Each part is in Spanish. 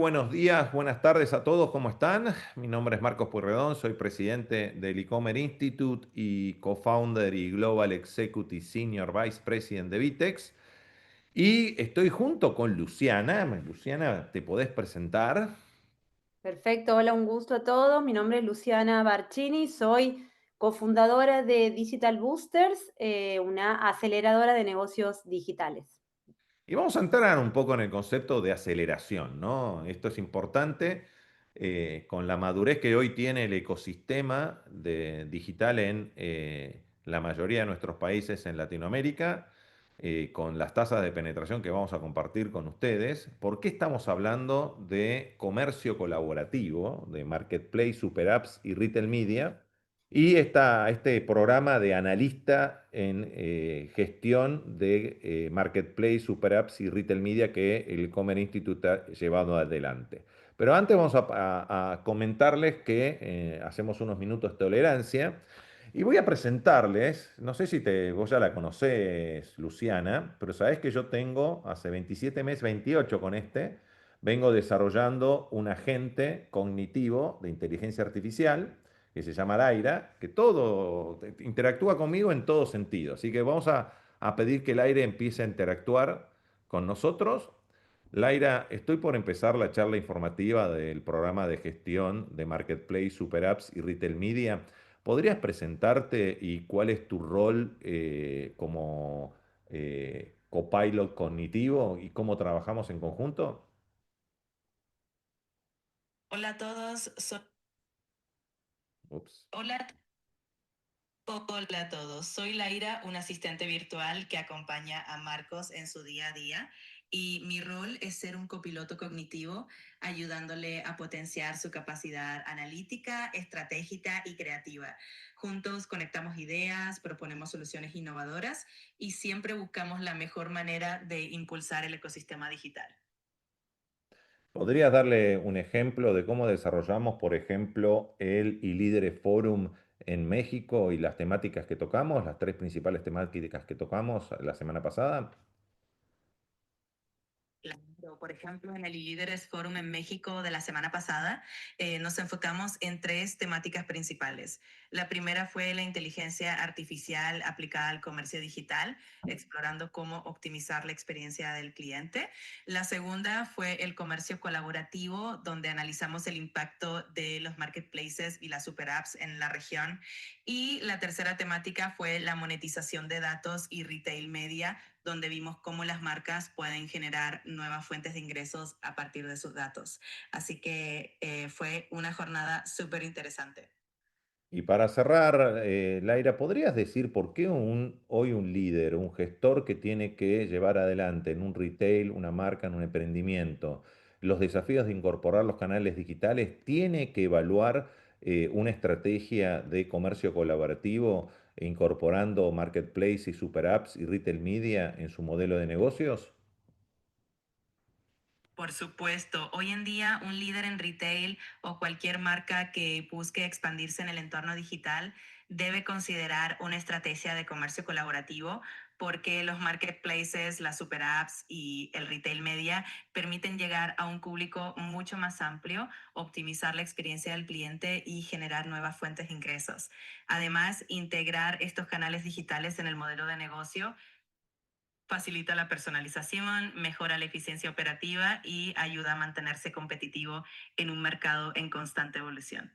Buenos días, buenas tardes a todos, ¿cómo están? Mi nombre es Marcos Pueyrredón, soy presidente del e-commerce Institute y co-founder y Global Executive Senior Vice President de Vitex. Y estoy junto con Luciana. Luciana, ¿te podés presentar? Perfecto, hola, un gusto a todos. Mi nombre es Luciana Barcini, soy cofundadora de Digital Boosters, una aceleradora de negocios digitales. Y vamos a entrar un poco en el concepto de aceleración, ¿no? Esto es importante con la madurez que hoy tiene el ecosistema digital en la mayoría de nuestros países en Latinoamérica, con las tasas de penetración que vamos a compartir con ustedes. ¿Por qué estamos hablando de comercio colaborativo, de marketplace, super apps y retail media? Y este programa de analista en gestión de Marketplace, Super Apps y Retail Media que el Comer Institute ha llevado adelante. Pero antes vamos a comentarles que hacemos unos minutos de tolerancia y voy a presentarles, no sé si vos ya la conocés, Luciana, pero sabés que yo tengo hace 27 meses, 28 con vengo desarrollando un agente cognitivo de inteligencia artificial que se llama Laira, que interactúa conmigo en todo sentido. Así que vamos a pedir que el aire empiece a interactuar con nosotros. Laira, estoy por empezar la charla informativa del programa de gestión de Marketplace, Super Apps y Retail Media. ¿Podrías presentarte y cuál es tu rol como copilot cognitivo y cómo trabajamos en conjunto? Hola a todos, Ups. hola, hola a todos. Soy Laira, un asistente virtual que acompaña a Marcos en su día a día y mi rol es ser un copiloto cognitivo, ayudándole a potenciar su capacidad analítica, estratégica y creativa. Juntos conectamos ideas, proponemos soluciones innovadoras y siempre buscamos la mejor manera de impulsar el ecosistema digital. ¿Podrías darle un ejemplo de cómo desarrollamos, por ejemplo, el iLíderes Forum en México y las temáticas que tocamos, las tres principales temáticas que tocamos la semana pasada? Claro, por ejemplo, en el Líderes Forum en México de la semana pasada, nos enfocamos en tres temáticas principales. La primera fue la inteligencia artificial aplicada al comercio digital, explorando cómo optimizar la experiencia del cliente. La segunda fue el comercio colaborativo, donde analizamos el impacto de los marketplaces y las super apps en la región. Y la tercera temática fue la monetización de datos y retail media, donde vimos cómo las marcas pueden generar nuevas fuentes de ingresos a partir de sus datos. Así que fue una jornada súper interesante. Y para cerrar, Laira, ¿podrías decir por qué hoy un líder, un gestor que tiene que llevar adelante en un retail, una marca, en un emprendimiento, los desafíos de incorporar los canales digitales, tiene que evaluar una estrategia de comercio colaborativo incorporando marketplace y super apps y retail media en su modelo de negocios? Por supuesto, hoy en día un líder en retail o cualquier marca que busque expandirse en el entorno digital debe considerar una estrategia de comercio colaborativo porque los marketplaces, las super apps y el retail media permiten llegar a un público mucho más amplio, optimizar la experiencia del cliente y generar nuevas fuentes de ingresos. Además, integrar estos canales digitales en el modelo de negocio facilita la personalización, mejora la eficiencia operativa y ayuda a mantenerse competitivo en un mercado en constante evolución.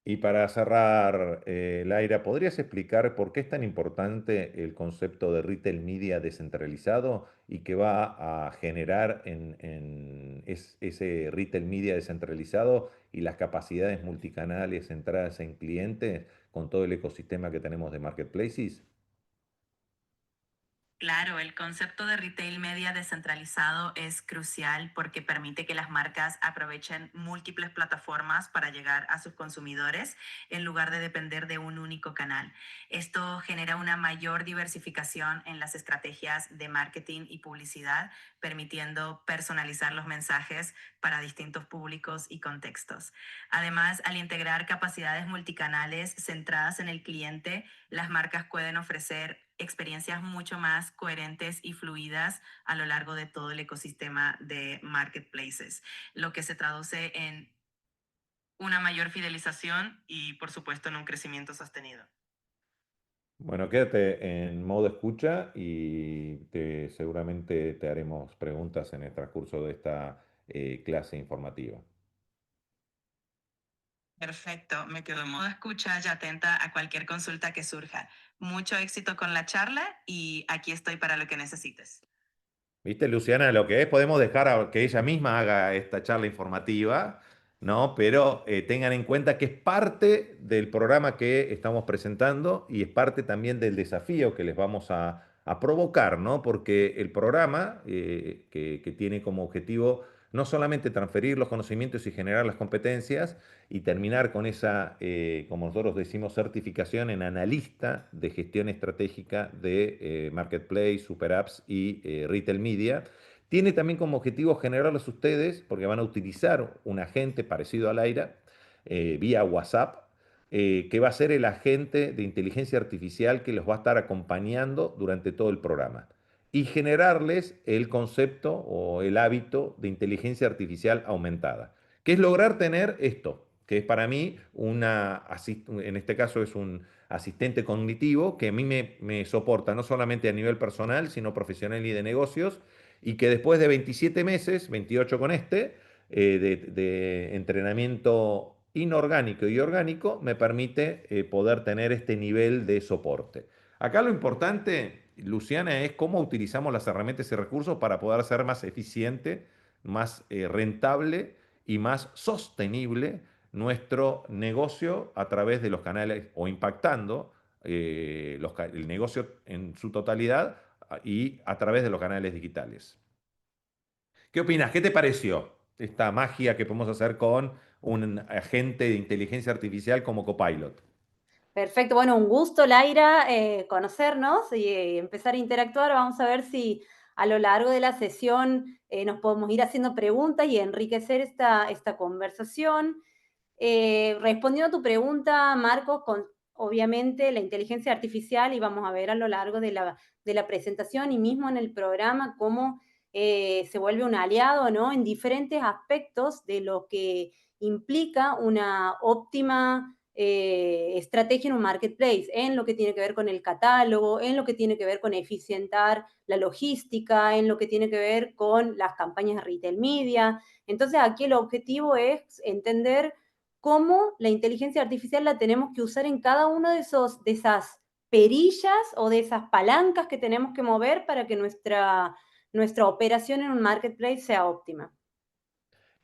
Y para cerrar, Laira, ¿podrías explicar por qué es tan importante el concepto de retail media descentralizado y qué va a generar en ese retail media descentralizado y las capacidades multicanales centradas en clientes con todo el ecosistema que tenemos de marketplaces? Claro, el concepto de retail media descentralizado es crucial porque permite que las marcas aprovechen múltiples plataformas para llegar a sus consumidores en lugar de depender de un único canal. Esto genera una mayor diversificación en las estrategias de marketing y publicidad, permitiendo personalizar los mensajes para distintos públicos y contextos. Además, al integrar capacidades multicanales centradas en el cliente, las marcas pueden ofrecer experiencias mucho más coherentes y fluidas a lo largo de todo el ecosistema de marketplaces, lo que se traduce en una mayor fidelización y, por supuesto, en un crecimiento sostenido. Bueno, quédate en modo escucha y seguramente te haremos preguntas en el transcurso de esta clase informativa. Perfecto, me quedo en modo escucha y atenta a cualquier consulta que surja. Mucho éxito con la charla y aquí estoy para lo que necesites. ¿Viste, Luciana, lo que es? Podemos dejar a que ella misma haga esta charla informativa, ¿no? Pero tengan en cuenta que es parte del programa que estamos presentando y es parte también del desafío que les vamos a provocar, ¿no? Porque el programa que tiene como objetivo no solamente transferir los conocimientos y generar las competencias y terminar con esa, como nosotros decimos, certificación en analista de gestión estratégica de Marketplace, Super Apps y Retail Media. Tiene también como objetivo generarlos ustedes, porque van a utilizar un agente parecido al Aira vía WhatsApp, que va a ser el agente de inteligencia artificial que los va a estar acompañando durante todo el programa y generarles el concepto o el hábito de inteligencia artificial aumentada, que es lograr tener esto, que es para mí en este caso es un asistente cognitivo que a mí me soporta no solamente a nivel personal, sino profesional y de negocios, y que después de 27 meses, 28 con este, de entrenamiento inorgánico y orgánico, me permite poder tener este nivel de soporte. Acá lo importante, Luciana, es cómo utilizamos las herramientas y recursos para poder ser más eficiente, más rentable y más sostenible nuestro negocio a través de los canales o impactando el negocio en su totalidad y a través de los canales digitales. ¿Qué opinas? ¿Qué te pareció esta magia que podemos hacer con un agente de inteligencia artificial como Copilot? Perfecto, bueno, un gusto, Laira, conocernos y empezar a interactuar. Vamos a ver si a lo largo de la sesión nos podemos ir haciendo preguntas y enriquecer esta conversación. Respondiendo a tu pregunta, Marcos, obviamente la inteligencia artificial, y vamos a ver a lo largo de la presentación y mismo en el programa cómo se vuelve un aliado, ¿no? En diferentes aspectos de lo que implica una óptima estrategia en un marketplace, en lo que tiene que ver con el catálogo, en lo que tiene que ver con eficientar la logística, en lo que tiene que ver con las campañas de retail media. Entonces, aquí el objetivo es entender cómo la inteligencia artificial la tenemos que usar en cada uno de esas perillas o de esas palancas que tenemos que mover para que nuestra operación en un marketplace sea óptima.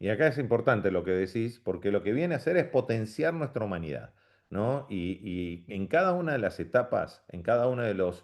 Y acá es importante lo que decís, porque lo que viene a hacer es potenciar nuestra humanidad, ¿no? Y en cada una de las etapas, en cada uno de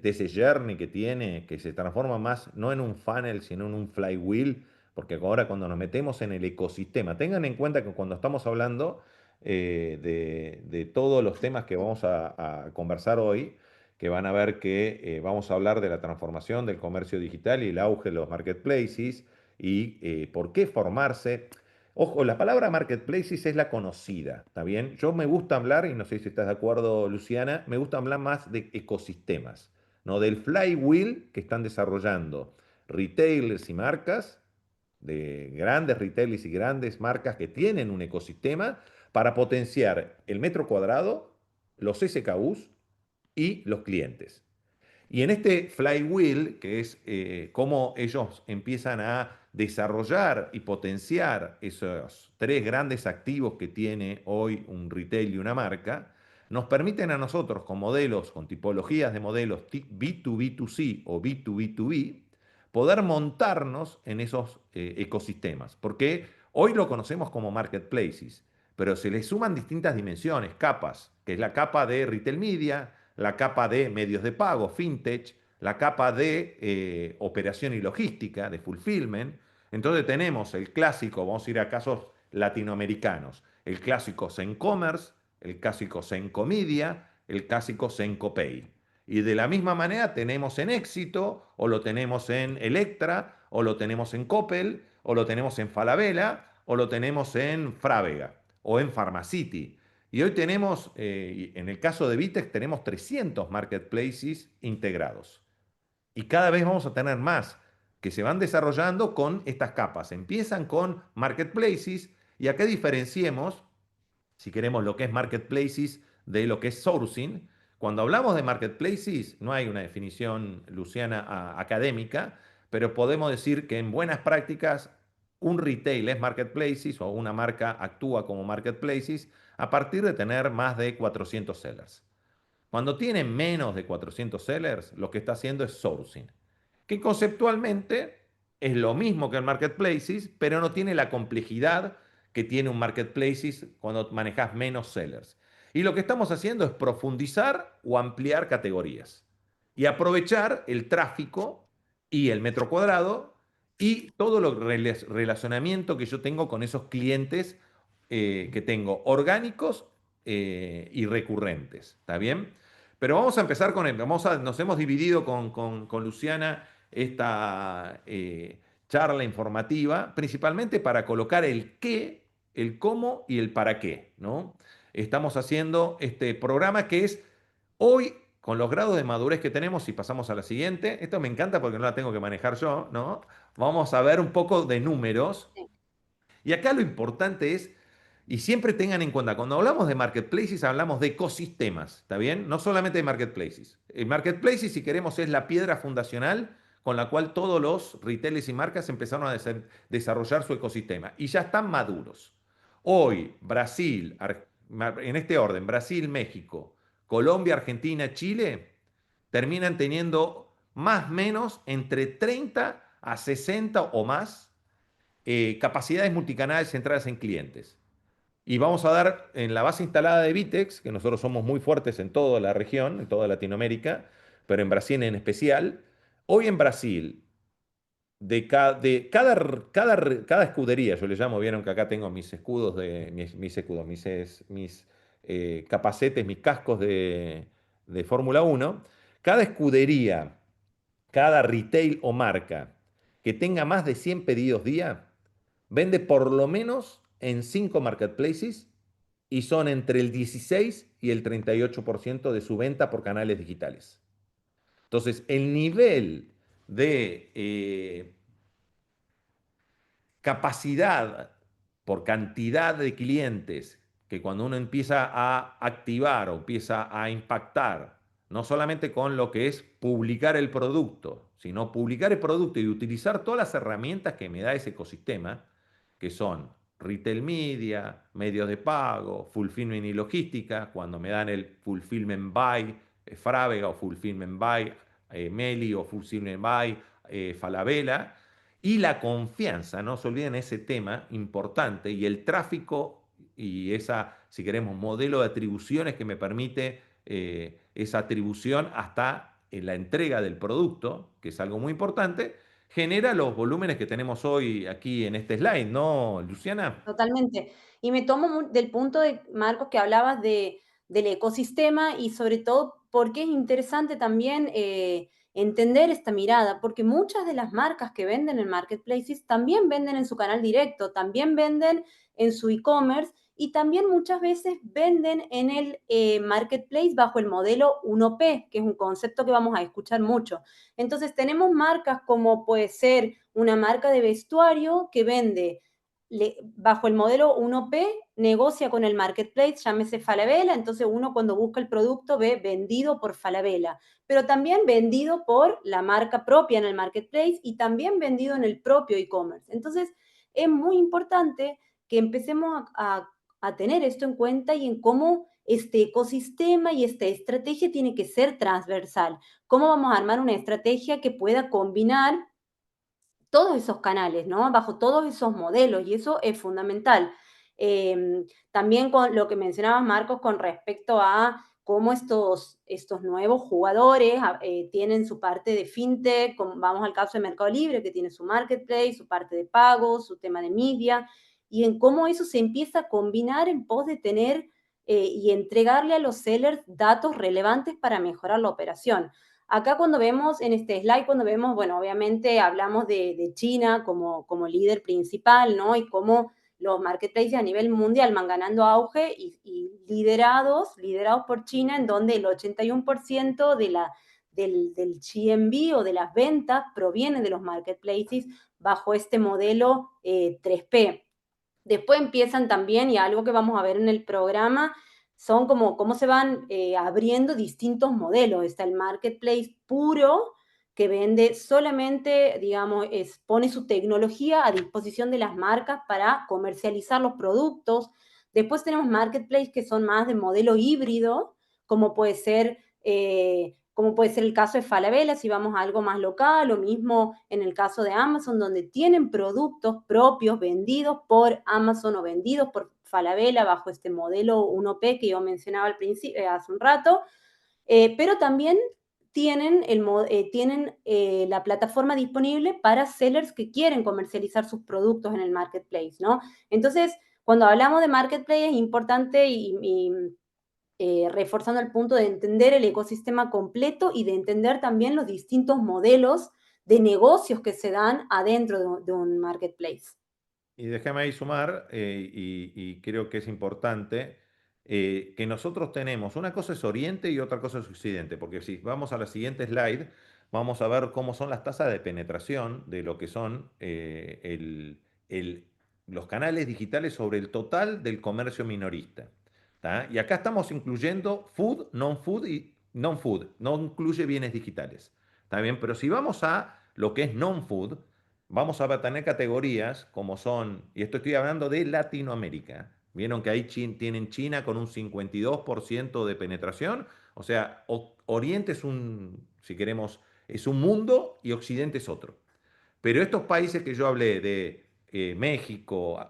ese journey que tiene, que se transforma más, no en un funnel, sino en un flywheel, porque ahora cuando nos metemos en el ecosistema, tengan en cuenta que cuando estamos hablando de todos los temas que vamos a conversar hoy, que van a ver que vamos a hablar de la transformación del comercio digital y el auge de los marketplaces, y por qué formarse. Ojo, la palabra marketplaces es la conocida, ¿está bien? Yo me gusta hablar, y no sé si estás de acuerdo, Luciana, me gusta hablar más de ecosistemas, ¿no? Del flywheel que están desarrollando retailers y marcas, de grandes retailers y grandes marcas que tienen un ecosistema para potenciar el metro cuadrado, los SKUs y los clientes. Y en este flywheel, que es cómo ellos empiezan a desarrollar y potenciar esos tres grandes activos que tiene hoy un retail y una marca, nos permiten a nosotros con modelos, con tipologías de modelos B2B2C o B2B2B, poder montarnos en esos ecosistemas. Porque hoy lo conocemos como marketplaces, pero se le suman distintas dimensiones, capas, que es la capa de retail media, la capa de medios de pago, fintech, la capa de operación y logística, de fulfillment. Entonces tenemos el clásico, vamos a ir a casos latinoamericanos, el clásico Sencommerce, el clásico Sencomedia, el clásico Sencopay. Y de la misma manera tenemos en Éxito, o lo tenemos en Electra, o lo tenemos en Coppel, o lo tenemos en Falabella, o lo tenemos en Frávega, o en Pharmacity. Y hoy tenemos, en el caso de Vitex, tenemos 300 marketplaces integrados. Y cada vez vamos a tener más que se van desarrollando con estas capas. Empiezan con marketplaces y acá diferenciemos, si queremos, lo que es marketplaces de lo que es sourcing. Cuando hablamos de marketplaces, no hay una definición, Luciana, académica, pero podemos decir que en buenas prácticas un retail es marketplaces o una marca actúa como marketplaces a partir de tener más de 400 sellers. Cuando tiene menos de 400 sellers, lo que está haciendo es sourcing, que conceptualmente es lo mismo que el marketplaces, pero no tiene la complejidad que tiene un marketplaces cuando manejas menos sellers. Y lo que estamos haciendo es profundizar o ampliar categorías y aprovechar el tráfico y el metro cuadrado y todo el relacionamiento que yo tengo con esos clientes que tengo orgánicos y recurrentes. ¿Está bien? Pero vamos a empezar con él. Nos hemos dividido con Luciana esta charla informativa, principalmente para colocar el qué, el cómo y el para qué, ¿no? Estamos haciendo este programa que es hoy, con los grados de madurez que tenemos, si pasamos a la siguiente, esto me encanta porque no la tengo que manejar yo, ¿no? Vamos a ver un poco de números. Sí. Y acá lo importante es, y siempre tengan en cuenta, cuando hablamos de marketplaces, hablamos de ecosistemas, ¿está bien? No solamente de marketplaces. El marketplaces, si queremos, es la piedra fundacional con la cual todos los retailers y marcas empezaron a desarrollar su ecosistema y ya están maduros. Hoy, Brasil, en este orden, Brasil, México, Colombia, Argentina, Chile, terminan teniendo más o menos entre 30 a 60 o más capacidades multicanales centradas en clientes. Y vamos a dar en la base instalada de Vitex, que nosotros somos muy fuertes en toda la región, en toda Latinoamérica, pero en Brasil en especial. Hoy en Brasil, cada escudería, yo le llamo, vieron que acá tengo mis escudos, mis escudos, mis capacetes, mis cascos de Fórmula 1, cada escudería, cada retail o marca que tenga más de 100 pedidos día, vende por lo menos en 5 marketplaces y son entre el 16 y el 38% de su venta por canales digitales. Entonces, el nivel de capacidad por cantidad de clientes que cuando uno empieza a activar o empieza a impactar, no solamente con lo que es publicar el producto, sino publicar el producto y utilizar todas las herramientas que me da ese ecosistema, que son retail media, medios de pago, fulfillment y logística, cuando me dan el fulfillment by Frávega o fulfillment by Meli o fulfillment by Falabella, y la confianza, no se olviden ese tema importante, y el tráfico y esa, si queremos, modelo de atribuciones que me permite esa atribución hasta en la entrega del producto, que es algo muy importante, genera los volúmenes que tenemos hoy aquí en este slide, ¿no, Luciana? Totalmente. Y me tomo del punto de, Marcos, que hablabas del ecosistema y sobre todo porque es interesante también entender esta mirada, porque muchas de las marcas que venden en marketplaces también venden en su canal directo, también venden en su e-commerce y también muchas veces venden en el marketplace bajo el modelo 1P, que es un concepto que vamos a escuchar mucho. Entonces tenemos marcas como puede ser una marca de vestuario que vende bajo el modelo 1P, negocia con el marketplace, llámese Falabella, entonces uno cuando busca el producto ve vendido por Falabella, pero también vendido por la marca propia en el marketplace y también vendido en el propio e-commerce. Entonces, es muy importante que empecemos a tener esto en cuenta y en cómo este ecosistema y esta estrategia tiene que ser transversal. ¿Cómo vamos a armar una estrategia que pueda combinar todos esos canales, ¿no? Bajo todos esos modelos, y eso es fundamental. También con lo que mencionabas, Marcos, con respecto a cómo estos nuevos jugadores tienen su parte de fintech, como vamos al caso de Mercado Libre, que tiene su marketplace, su parte de pago, su tema de media, y en cómo eso se empieza a combinar en pos de tener y entregarle a los sellers datos relevantes para mejorar la operación. Acá cuando vemos, en este slide, cuando vemos, bueno, obviamente hablamos de China como líder principal, ¿no? Y cómo los marketplaces a nivel mundial van ganando auge y liderados por China, en donde el 81% del GMV o de las ventas proviene de los marketplaces bajo este modelo 3P. Después empiezan también, y algo que vamos a ver en el programa, son como cómo se van abriendo distintos modelos. Está el marketplace puro, que vende solamente, digamos, pone su tecnología a disposición de las marcas para comercializar los productos. Después tenemos marketplace que son más de modelo híbrido, como puede ser el caso de Falabella, si vamos a algo más local, lo mismo en el caso de Amazon, donde tienen productos propios vendidos por Amazon o vendidos por Falabella bajo este modelo 1P que yo mencionaba al principio, hace un rato, pero también tienen la plataforma disponible para sellers que quieren comercializar sus productos en el marketplace, ¿no? Entonces, cuando hablamos de marketplace es importante reforzando el punto de entender el ecosistema completo y de entender también los distintos modelos de negocios que se dan adentro de un marketplace. Y déjame ahí sumar, y creo que es importante, que nosotros tenemos, una cosa es Oriente y otra cosa es Occidente, porque si vamos a la siguiente slide, vamos a ver cómo son las tasas de penetración de lo que son los canales digitales sobre el total del comercio minorista. ¿Tá? Y acá estamos incluyendo food, non-food y non-food, no incluye bienes digitales. ¿Está bien? Pero si vamos a lo que es non-food, vamos a tener categorías como son, y esto estoy hablando de Latinoamérica. Vieron que ahí tienen China con un 52% de penetración. O sea, Oriente es un, si queremos, es un mundo y Occidente es otro. Pero estos países que yo hablé de México,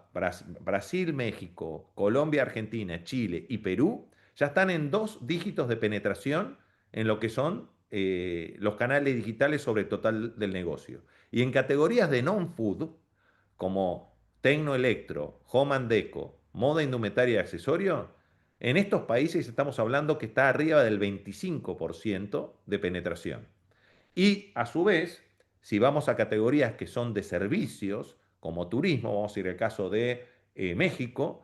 Brasil, México, Colombia, Argentina, Chile y Perú, ya están en 2 dígitos de penetración en lo que son los canales digitales sobre el total del negocio. Y en categorías de non-food, como tecnoelectro, home and deco, moda, indumentaria y accesorio, en estos países estamos hablando que está arriba del 25% de penetración. Y a su vez, si vamos a categorías que son de servicios, como turismo, vamos a ir al caso de México,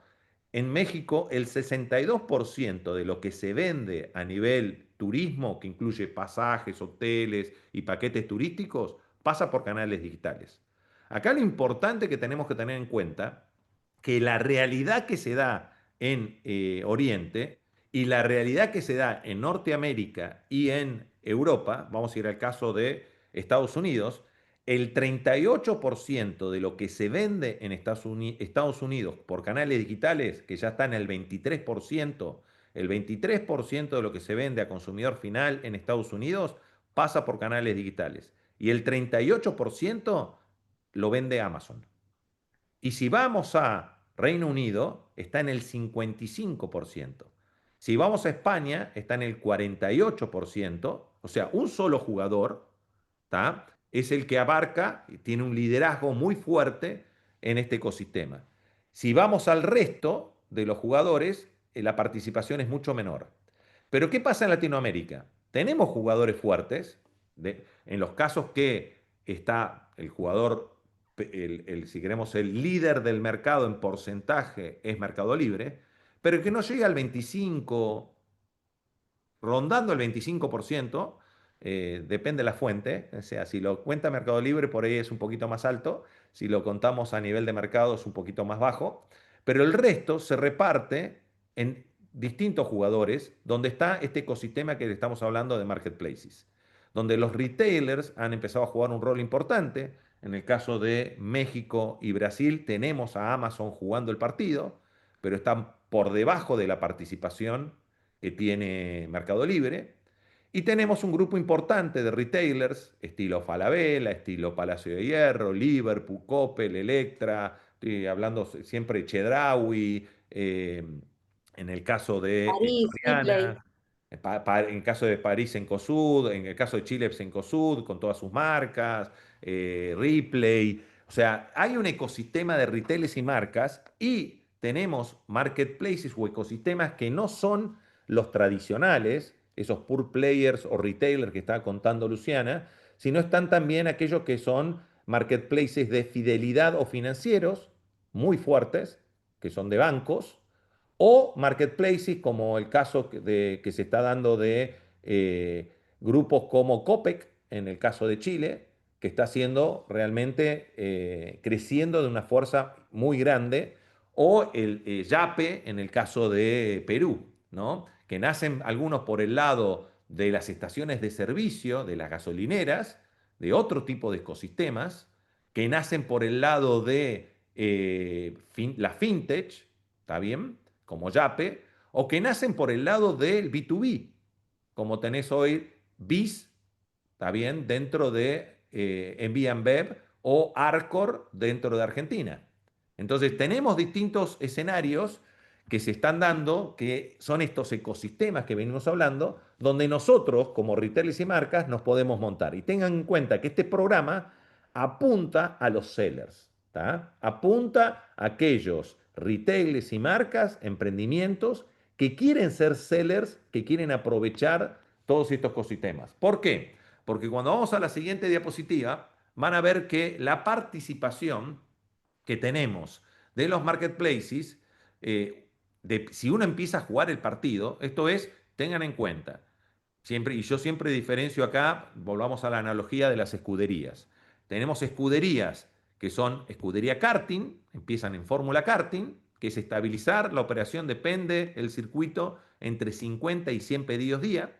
en México el 62% de lo que se vende a nivel turismo, que incluye pasajes, hoteles y paquetes turísticos, pasa por canales digitales. Acá lo importante que tenemos que tener en cuenta que la realidad que se da en Oriente y la realidad que se da en Norteamérica y en Europa, vamos a ir al caso de Estados Unidos, el 38% de lo que se vende en Estados Unidos por canales digitales, que ya está en el 23% de lo que se vende a consumidor final en Estados Unidos pasa por canales digitales. Y el 38% lo vende Amazon. Y si vamos a Reino Unido, está en el 55%. Si vamos a España, está en el 48%. O sea, un solo jugador, ¿tá? Es el que abarca, tiene un liderazgo muy fuerte en este ecosistema. Si vamos al resto de los jugadores, la participación es mucho menor. Pero ¿qué pasa en Latinoamérica? Tenemos jugadores fuertes, en los casos que está el jugador, si queremos, el líder del mercado en porcentaje es Mercado Libre, pero que no llega al 25, rondando el 25%, depende de la fuente, o sea, si lo cuenta Mercado Libre por ahí es un poquito más alto, si lo contamos a nivel de mercado es un poquito más bajo, pero el resto se reparte en distintos jugadores, donde está este ecosistema que estamos hablando de marketplaces, donde los retailers han empezado a jugar un rol importante. En el caso de México y Brasil tenemos a Amazon jugando el partido, pero están por debajo de la participación que tiene Mercado Libre. Y tenemos un grupo importante de retailers, estilo Falabella, estilo Palacio de Hierro, Liverpool, Coppel, Electra, estoy hablando siempre Chedraui, en el caso de París, Ripley. Soriana, en el caso de París en Cosud, en el caso de Chile en Cosud, con todas sus marcas, Ripley. O sea, hay un ecosistema de retailers y marcas y tenemos marketplaces o ecosistemas que no son los tradicionales, esos pure players o retailers que estaba contando Luciana, sino están también aquellos que son marketplaces de fidelidad o financieros, muy fuertes, que son de bancos, o marketplaces, como el caso que se está dando de grupos como Copec, en el caso de Chile, que está haciendo realmente creciendo de una fuerza muy grande, o el Yape, en el caso de Perú, ¿no? Que nacen algunos por el lado de las estaciones de servicio, de las gasolineras, de otro tipo de ecosistemas, que nacen por el lado de la fintech, ¿está bien? Como Yape, o que nacen por el lado del B2B, como tenés hoy BIS, ¿está bien? Dentro de Airbnb o Arcor dentro de Argentina. Entonces, tenemos distintos escenarios que se están dando, que son estos ecosistemas que venimos hablando, donde nosotros, como retailers y marcas, nos podemos montar. Y tengan en cuenta que este programa apunta a los sellers, ¿tá? Apunta a aquellos retailers y marcas, emprendimientos que quieren ser sellers, que quieren aprovechar todos estos ecosistemas. ¿Por qué? Porque cuando vamos a la siguiente diapositiva, van a ver que la participación que tenemos de los marketplaces, si uno empieza a jugar el partido, esto es, tengan en cuenta, siempre, y yo siempre diferencio acá, volvamos a la analogía de las escuderías. Tenemos escuderías que son escudería karting, empiezan en fórmula karting, que es estabilizar la operación, depende el circuito, entre 50 y 100 pedidos día,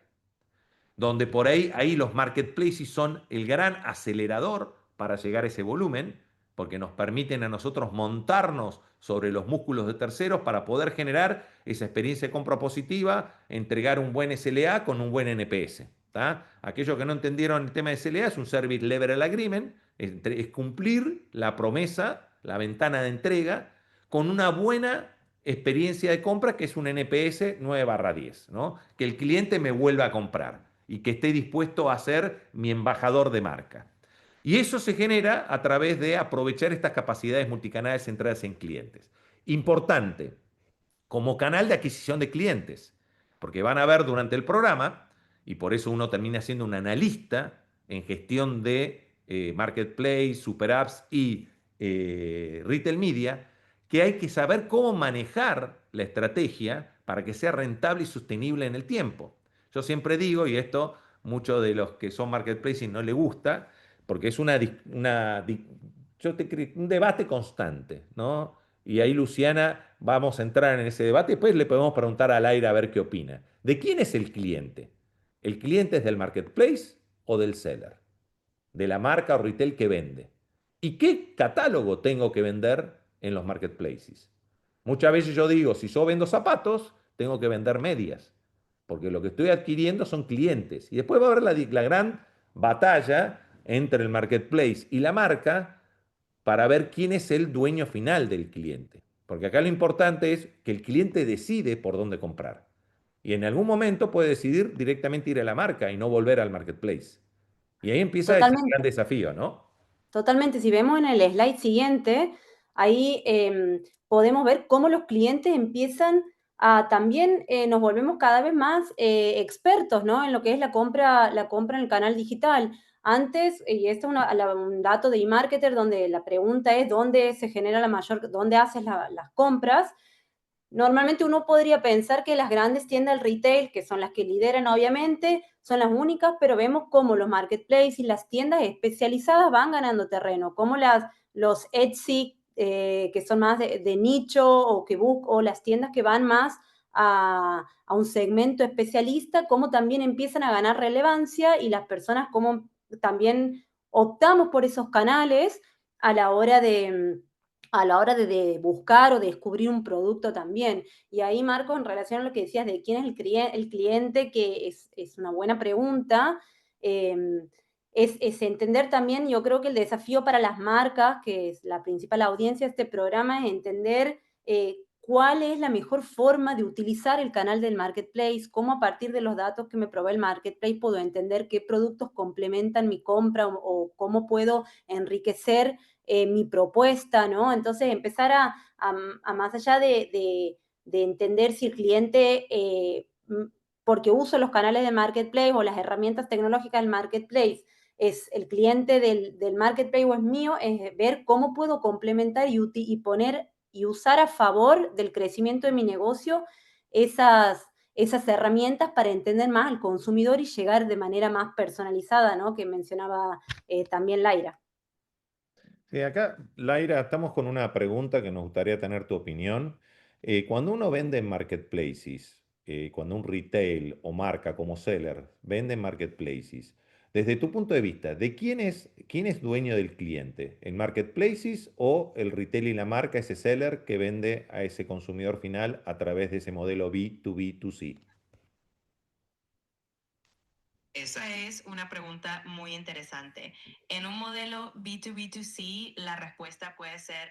donde por ahí los marketplaces son el gran acelerador para llegar a ese volumen, porque nos permiten a nosotros montarnos sobre los músculos de terceros para poder generar esa experiencia de compra positiva, entregar un buen SLA con un buen NPS. ¿Tá? Aquellos que no entendieron el tema de SLA es un Service Level Agreement, es cumplir la promesa, la ventana de entrega, con una buena experiencia de compra que es un NPS 9/10, ¿no? Que el cliente me vuelva a comprar y que esté dispuesto a ser mi embajador de marca. Y eso se genera a través de aprovechar estas capacidades multicanales centradas en clientes. Importante, como canal de adquisición de clientes, porque van a ver durante el programa, y por eso uno termina siendo un analista en gestión de marketplace, super apps y retail media, que hay que saber cómo manejar la estrategia para que sea rentable y sostenible en el tiempo. Yo siempre digo, y esto muchos de los que son marketplaces no les gusta, porque es un debate constante, ¿no? Y ahí, Luciana, vamos a entrar en ese debate. Después le podemos preguntar al aire a ver qué opina. ¿De quién es el cliente? ¿El cliente es del marketplace o del seller? De la marca o retail que vende. ¿Y qué catálogo tengo que vender en los marketplaces? Muchas veces yo digo, si yo vendo zapatos, tengo que vender medias, porque lo que estoy adquiriendo son clientes. Y después va a haber la gran batalla entre el marketplace y la marca para ver quién es el dueño final del cliente. Porque acá lo importante es que el cliente decide por dónde comprar. Y en algún momento puede decidir directamente ir a la marca y no volver al marketplace. Y ahí empieza ese gran Totalmente. desafío, ¿no? Totalmente, si vemos en el slide siguiente, ahí podemos ver cómo los clientes empiezan a también, nos volvemos cada vez más expertos, ¿no? En lo que es la compra en el canal digital. Antes, y esto es un dato de eMarketer, donde la pregunta es dónde se genera dónde haces las compras. Normalmente uno podría pensar que las grandes tiendas del retail, que son las que lideran obviamente, son las únicas, pero vemos cómo los marketplaces y las tiendas especializadas van ganando terreno, como los Etsy, que son más de nicho, o las tiendas que van más a un segmento especialista, como también empiezan a ganar relevancia y las personas como también optamos por esos canales a la hora de buscar o de descubrir un producto también. Y ahí, Marco, en relación a lo que decías de quién es el cliente, que es una buena pregunta, eh, es entender también, yo creo que el desafío para las marcas, que es la principal audiencia de este programa, es entender cuál es la mejor forma de utilizar el canal del marketplace, cómo a partir de los datos que me provee el marketplace puedo entender qué productos complementan mi compra o cómo puedo enriquecer mi propuesta, ¿no? Entonces empezar a más allá de entender si el cliente, porque uso los canales de marketplace o las herramientas tecnológicas del marketplace, es el cliente del marketplace o es mío, es ver cómo puedo complementar y poner y usar a favor del crecimiento de mi negocio esas herramientas para entender más al consumidor y llegar de manera más personalizada, ¿no? Que mencionaba también Laira. Sí, acá, Laira, estamos con una pregunta que nos gustaría tener tu opinión. Cuando uno vende en marketplaces, cuando un retail o marca como seller vende en marketplaces, desde tu punto de vista, quién es dueño del cliente? ¿El marketplaces o el retail y la marca, ese seller que vende a ese consumidor final a través de ese modelo B2B2C? Esa es una pregunta muy interesante. En un modelo B2B2C, la respuesta puede ser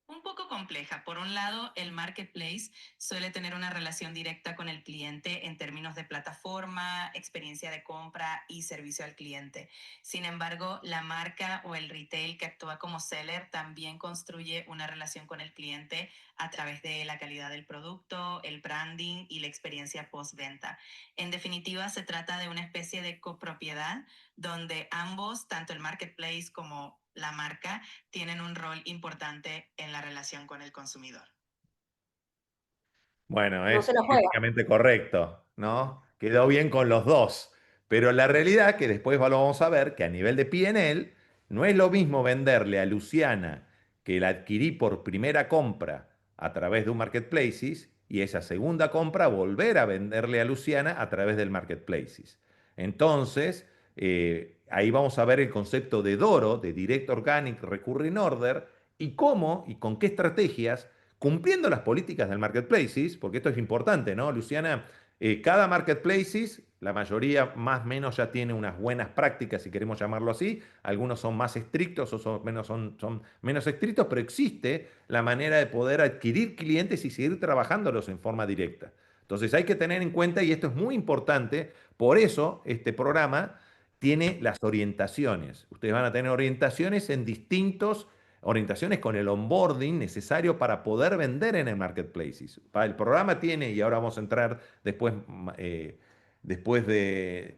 un poco compleja. Por un lado, el marketplace suele tener una relación directa con el cliente en términos de plataforma, experiencia de compra y servicio al cliente. Sin embargo, la marca o el retail que actúa como seller también construye una relación con el cliente a través de la calidad del producto, el branding y la experiencia postventa. En definitiva, se trata de una especie de copropiedad donde ambos, tanto el marketplace como la marca, tienen un rol importante en la relación con el consumidor. Bueno, No es se lo juega. políticamente correcto, ¿no? Quedó bien con los dos. Pero la realidad, que después lo vamos a ver, que a nivel de P&L, no es lo mismo venderle a Luciana que la adquirí por primera compra a través de un marketplaces y esa segunda compra volver a venderle a Luciana a través del marketplaces. Entonces, ahí vamos a ver el concepto de DORO, de Direct Organic Recurring Order, y cómo y con qué estrategias cumpliendo las políticas del marketplaces, porque esto es importante, ¿no, Luciana? Cada marketplaces, la mayoría más o menos ya tiene unas buenas prácticas, si queremos llamarlo así. Algunos son más estrictos o son menos estrictos, pero existe la manera de poder adquirir clientes y seguir trabajándolos en forma directa. Entonces hay que tener en cuenta, y esto es muy importante, por eso este programa tiene las orientaciones. Ustedes van a tener orientaciones en distintos orientaciones con el onboarding necesario para poder vender en el marketplaces. El programa tiene, y ahora vamos a entrar después, después de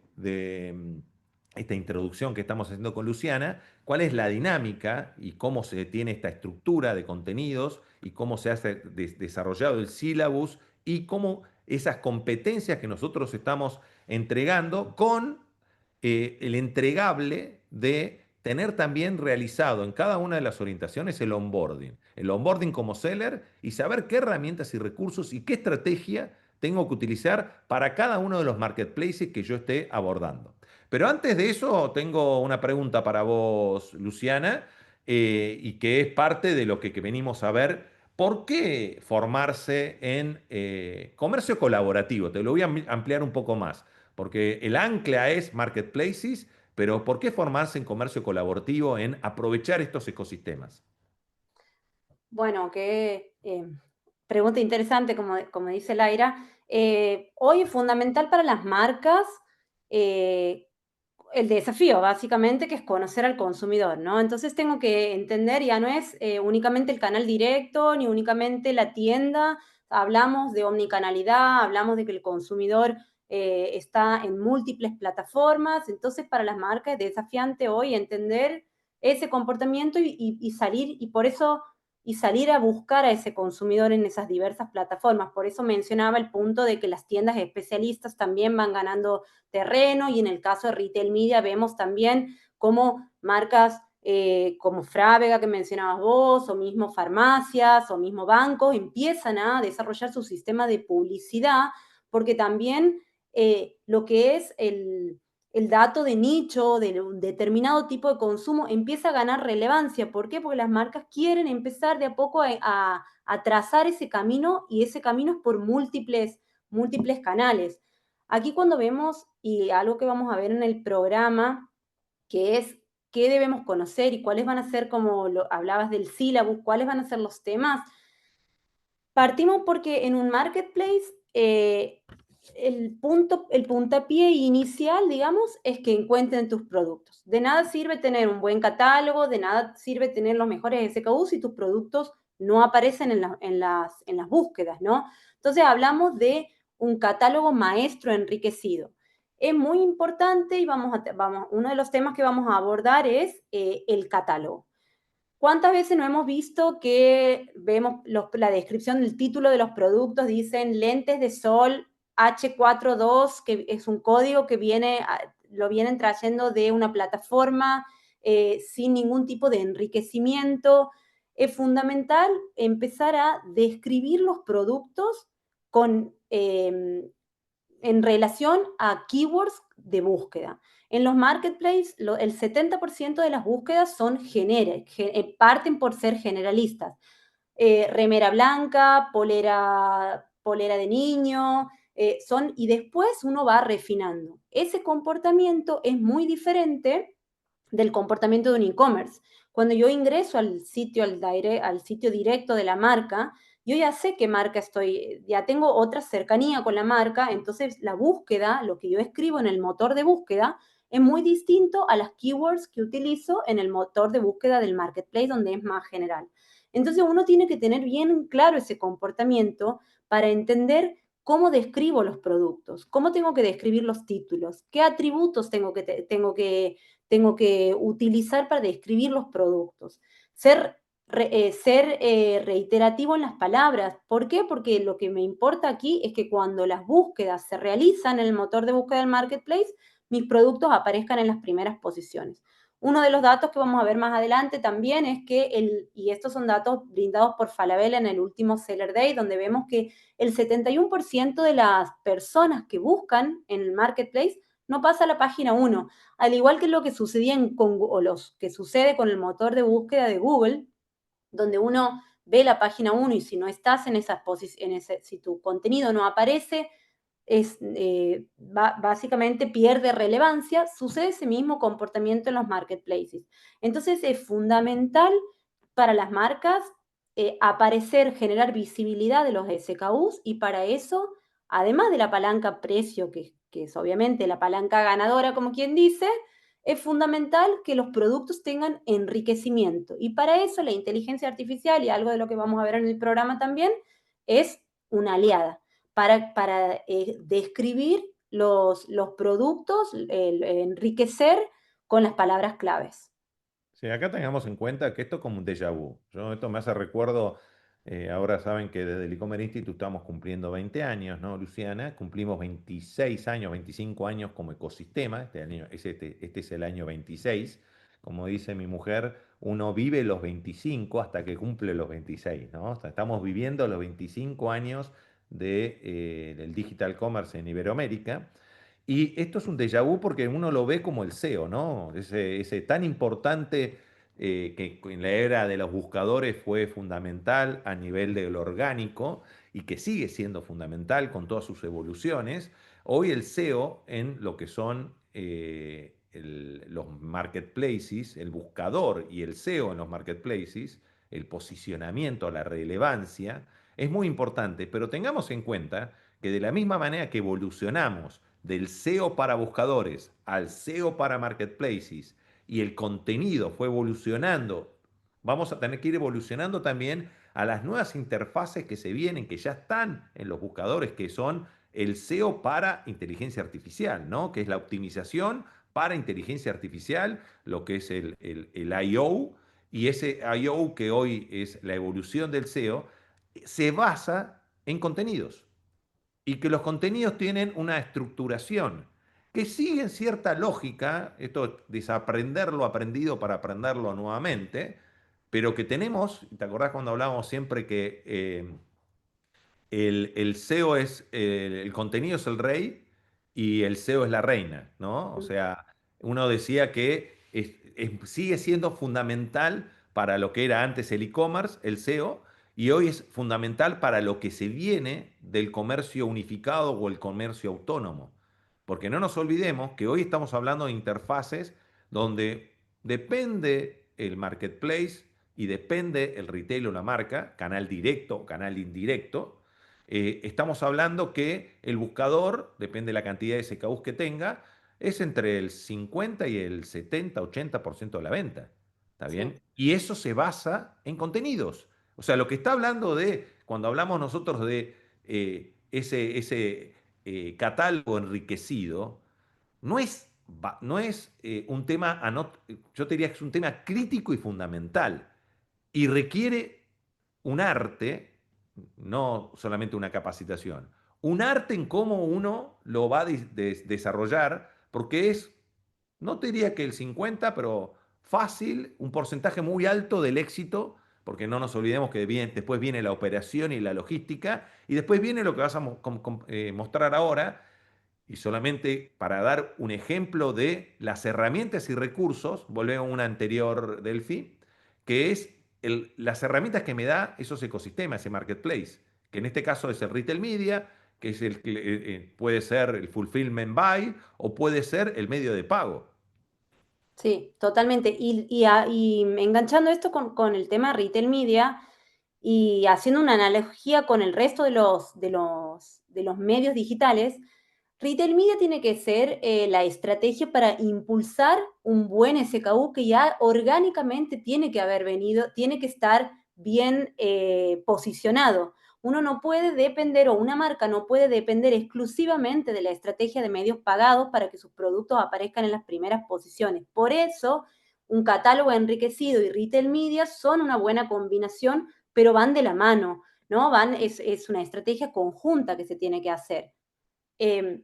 esta introducción que estamos haciendo con Luciana, cuál es la dinámica y cómo se tiene esta estructura de contenidos y cómo se ha desarrollado el syllabus y cómo esas competencias que nosotros estamos entregando con el entregable de tener también realizado en cada una de las orientaciones el onboarding. El onboarding como seller y saber qué herramientas y recursos y qué estrategia tengo que utilizar para cada uno de los marketplaces que yo esté abordando. Pero antes de eso, tengo una pregunta para vos, Luciana, y que es parte de lo que venimos a ver. ¿Por qué formarse en comercio colaborativo? Te lo voy a ampliar un poco más, porque el ancla es marketplaces, pero ¿por qué formarse en comercio colaborativo, en aprovechar estos ecosistemas? Bueno, qué pregunta interesante, como dice Laira. Hoy es fundamental para las marcas eh, el desafío, básicamente, que es conocer al consumidor, ¿no? Entonces tengo que entender, ya no es únicamente el canal directo, ni únicamente la tienda, hablamos de omnicanalidad, hablamos de que el consumidor está en múltiples plataformas, entonces para las marcas es desafiante hoy entender ese comportamiento y salir, y por eso y salir a buscar a ese consumidor en esas diversas plataformas. Por eso mencionaba el punto de que las tiendas especialistas también van ganando terreno y en el caso de Retail Media vemos también cómo marcas como Frávega que mencionabas vos, o mismo farmacias, o mismo bancos, empiezan a desarrollar su sistema de publicidad, porque también lo que es el dato de nicho, de un determinado tipo de consumo, empieza a ganar relevancia. ¿Por qué? Porque las marcas quieren empezar de a poco a trazar ese camino y ese camino es por múltiples canales. Aquí cuando vemos, y algo que vamos a ver en el programa, que es qué debemos conocer y cuáles van a ser, como hablabas del sílabus, cuáles van a ser los temas, partimos porque en un marketplace el puntapié inicial, digamos, es que encuentren tus productos. De nada sirve tener un buen catálogo, de nada sirve tener los mejores SKU si tus productos no aparecen en las búsquedas, ¿no? Entonces hablamos de un catálogo maestro enriquecido. es muy importante y uno de los temas que vamos a abordar es el catálogo. ¿Cuántas veces no hemos visto que vemos la descripción del título de los productos, dicen lentes de sol H42, que es un código que lo vienen trayendo de una plataforma sin ningún tipo de enriquecimiento? Es fundamental empezar a describir los productos con, en relación a keywords de búsqueda. En los marketplaces, el 70% de las búsquedas parten por ser generalistas. Remera blanca, polera de niño, y después uno va refinando. Ese comportamiento es muy diferente del comportamiento de un e-commerce. Cuando yo ingreso al sitio directo de la marca, yo ya sé qué marca ya tengo otra cercanía con la marca, entonces la búsqueda, lo que yo escribo en el motor de búsqueda, es muy distinto a las keywords que utilizo en el motor de búsqueda del marketplace, donde es más general. Entonces uno tiene que tener bien claro ese comportamiento para entender cómo describo los productos, cómo tengo que describir los títulos, qué atributos tengo que utilizar para describir los productos. Ser reiterativo en las palabras. ¿Por qué? Porque lo que me importa aquí es que cuando las búsquedas se realizan en el motor de búsqueda del marketplace, mis productos aparezcan en las primeras posiciones. Uno de los datos que vamos a ver más adelante también es que, y estos son datos brindados por Falabella en el último Seller Day, donde vemos que el 71% de las personas que buscan en el marketplace no pasa a la página 1, al igual que lo que los que sucede con el motor de búsqueda de Google, donde uno ve la página 1 y si no estás en esas posiciones, si tu contenido no aparece, básicamente pierde relevancia. Sucede ese mismo comportamiento en los marketplaces. Entonces es fundamental para las marcas aparecer, generar visibilidad de los SKUs, y para eso, además de la palanca precio, que es obviamente la palanca ganadora, como quien dice, es fundamental que los productos tengan enriquecimiento. Y para eso la inteligencia artificial, y algo de lo que vamos a ver en el programa también, es una aliada para describir los productos, enriquecer con las palabras claves. Sí, acá tengamos en cuenta que esto es como un déjà vu. Esto me hace recuerdo, ahora saben que desde el e-commerce Institute estamos cumpliendo 20 años, ¿no, Luciana? Cumplimos 26 años, 25 años como ecosistema. Este es el año 26. Como dice mi mujer, uno vive los 25 hasta que cumple los 26, ¿no? O sea, estamos viviendo los 25 años del digital commerce en Iberoamérica. Y esto es un déjà vu porque uno lo ve como el SEO, ¿no? Ese tan importante que en la era de los buscadores fue fundamental a nivel del orgánico y que sigue siendo fundamental con todas sus evoluciones. Hoy el SEO en lo que son los marketplaces, el buscador y el SEO en los marketplaces, el posicionamiento, la relevancia, es muy importante, pero tengamos en cuenta que de la misma manera que evolucionamos del SEO para buscadores al SEO para marketplaces y el contenido fue evolucionando, vamos a tener que ir evolucionando también a las nuevas interfaces que se vienen, que ya están en los buscadores, que son el SEO para inteligencia artificial, ¿no? Que es la optimización para inteligencia artificial, lo que es el I.O., y ese I.O. que hoy es la evolución del SEO, se basa en contenidos y que los contenidos tienen una estructuración que siguen cierta lógica, esto desaprender lo aprendido para aprenderlo nuevamente, pero que tenemos, ¿te acordás cuando hablábamos siempre que el SEO es, el contenido es el rey y el SEO es la reina, ¿no? O sea, uno decía que sigue siendo fundamental para lo que era antes el e-commerce, el SEO, y hoy es fundamental para lo que se viene del comercio unificado o el comercio autónomo. Porque no nos olvidemos que hoy estamos hablando de interfaces donde depende el marketplace y depende el retail o la marca, canal directo o canal indirecto. Estamos hablando que el buscador, depende de la cantidad de SKUs que tenga, es entre el 50 y el 70-80% de la venta. ¿Está Sí. bien? Y eso se basa en contenidos. O sea, lo que está hablando cuando hablamos nosotros de ese catálogo enriquecido, no es un tema, yo te diría que es un tema crítico y fundamental y requiere un arte, no solamente una capacitación, un arte en cómo uno lo va a desarrollar, porque no te diría que el 50, pero fácil, un porcentaje muy alto del éxito, porque no nos olvidemos que después viene la operación y la logística, y después viene lo que vas a mostrar ahora, y solamente para dar un ejemplo de las herramientas y recursos, volvemos a una anterior Delphi, que es las herramientas que me da esos ecosistemas, ese marketplace, que en este caso es el retail media, que es puede ser el fulfillment buy o puede ser el medio de pago. Sí, totalmente. Y enganchando esto con el tema retail media y haciendo una analogía con el resto de los medios digitales, retail media tiene que ser la estrategia para impulsar un buen SKU que ya orgánicamente tiene que haber venido, tiene que estar bien posicionado. Uno no puede depender, o una marca no puede depender exclusivamente de la estrategia de medios pagados para que sus productos aparezcan en las primeras posiciones. Por eso, un catálogo enriquecido y retail media son una buena combinación, pero van de la mano, ¿no? Es una estrategia conjunta que se tiene que hacer. Eh,